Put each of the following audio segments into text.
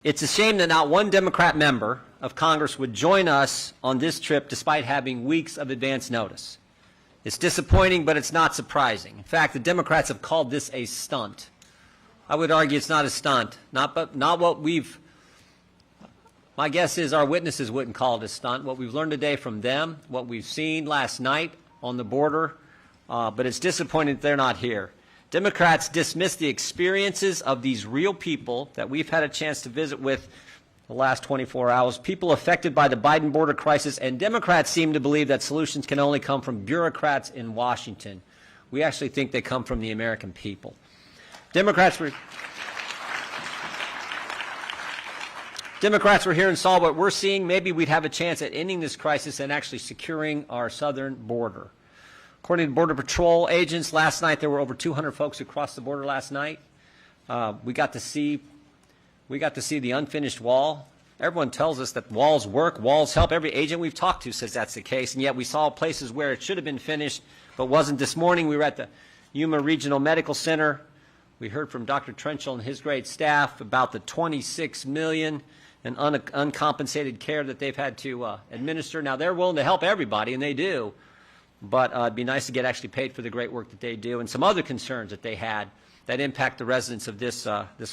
It's a shame that not one Democrat member of Congress would join us on this trip despite having weeks of advance notice. It's disappointing, but it's not surprising. In fact, the Democrats have called this a stunt. I would argue it's not a stunt, not what my guess is our witnesses wouldn't call it a stunt. What we've learned today from them, what we've seen last night on the border, but it's disappointing that they're not here. Democrats dismiss the experiences of these real people that we've had a chance to visit with the last 24 hours, people affected by the Biden border crisis, and Democrats seem to believe that solutions can only come from bureaucrats in Washington. We actually think they come from the American people. Democrats were here and saw what we're seeing. Maybe we'd have a chance at ending this crisis and actually securing our southern border. According to Border Patrol agents, last night there were over 200 folks who crossed the border last night. We got to see the unfinished wall. Everyone tells us that walls work, walls help. Every agent we've talked to says that's the case, and yet we saw places where it should have been finished but wasn't. This morning we were at the Yuma Regional Medical Center. We heard from Dr. Trenchell and his great staff about the $26 million in uncompensated care that they've had to administer. Now, they're willing to help everybody, and they do, but it'd be nice to get actually paid for the great work that they do, and some other concerns that they had that impact the residents of this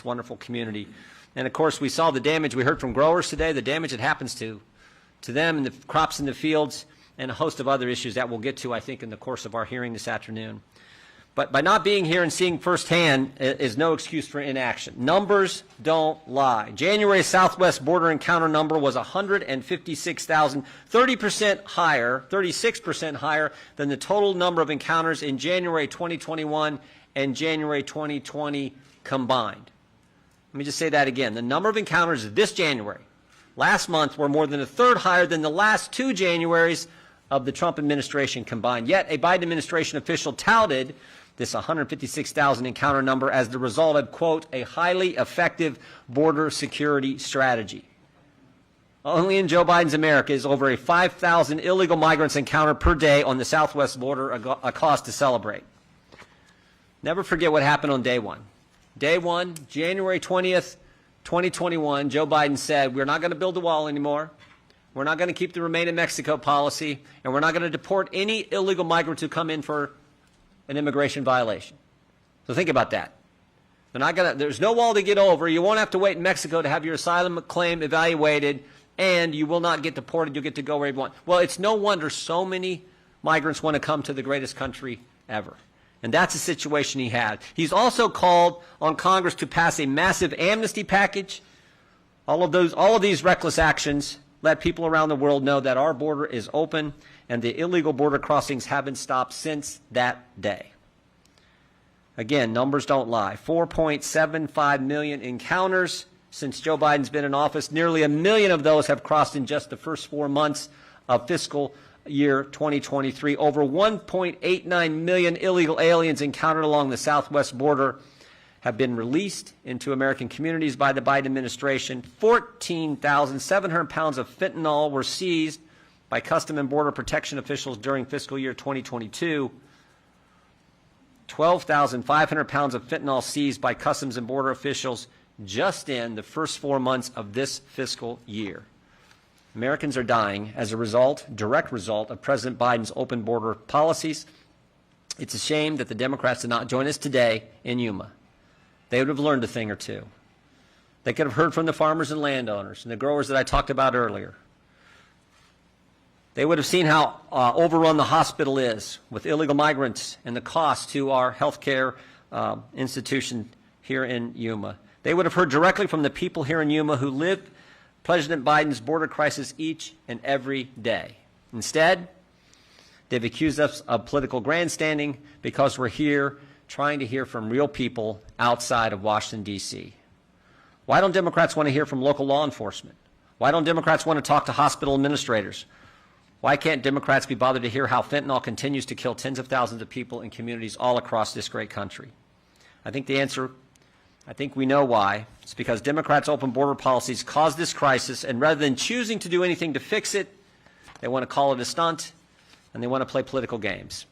wonderful community. And, of course, we saw the damage. We heard from growers today, the damage that happens to them and the crops in the fields, and a host of other issues that we'll get to, I think, in the course of our hearing this afternoon. But by not being here and seeing firsthand is no excuse for inaction. Numbers don't lie. January's southwest border encounter number was 156,000, 36% higher than the total number of encounters in January 2021 and January 2020 combined. Let me just say that again. The number of encounters this January, last month, were more than a third higher than the last two Januaries of the Trump administration combined. Yet a Biden administration official touted this 156,000 encounter number as the result of, quote, a highly effective border security strategy. Only in Joe Biden's America is over a 5,000 illegal migrants encountered per day on the southwest border a cause to celebrate. Never forget what happened on day one. Day one, January 20th, 2021, Joe Biden said, we're not going to build the wall anymore. We're not going to keep the Remain in Mexico policy, and we're not going to deport any illegal migrants who come in for an immigration violation. So think about that. There's no wall to get over. You won't have to wait in Mexico to have your asylum claim evaluated, and you will not get deported. You'll get to go where you want. Well, it's no wonder so many migrants want to come to the greatest country ever. And that's the situation he had. He's also called on Congress to pass a massive amnesty package. All of these reckless actions let people around the world know that our border is open and the illegal border crossings haven't stopped since that day. Again, numbers don't lie. 4.75 million encounters since Joe Biden's been in office. Nearly 1 million of those have crossed in just the first 4 months of fiscal year 2023. Over 1.89 million illegal aliens encountered along the southwest border have been released into American communities by the Biden administration. 14,700 pounds of fentanyl were seized by Custom and Border Protection officials during fiscal year 2022. 12,500 pounds of fentanyl seized by Customs and Border officials just in the first 4 months of this fiscal year. Americans are dying as a direct result of President Biden's open border policies. It's a shame that the Democrats did not join us today in Yuma. They would have learned a thing or two. They could have heard from the farmers and landowners and the growers that I talked about earlier. They would have seen how overrun the hospital is with illegal migrants and the cost to our health care institution here in Yuma. They would have heard directly from the people here in Yuma who live President Biden's border crisis each and every day. Instead, they've accused us of political grandstanding because we're here trying to hear from real people outside of Washington, D.C. Why don't Democrats want to hear from local law enforcement? Why don't Democrats want to talk to hospital administrators? Why can't Democrats be bothered to hear how fentanyl continues to kill tens of thousands of people in communities all across this great country? I think we know why. It's because Democrats' open border policies caused this crisis, and rather than choosing to do anything to fix it, they want to call it a stunt, and they want to play political games.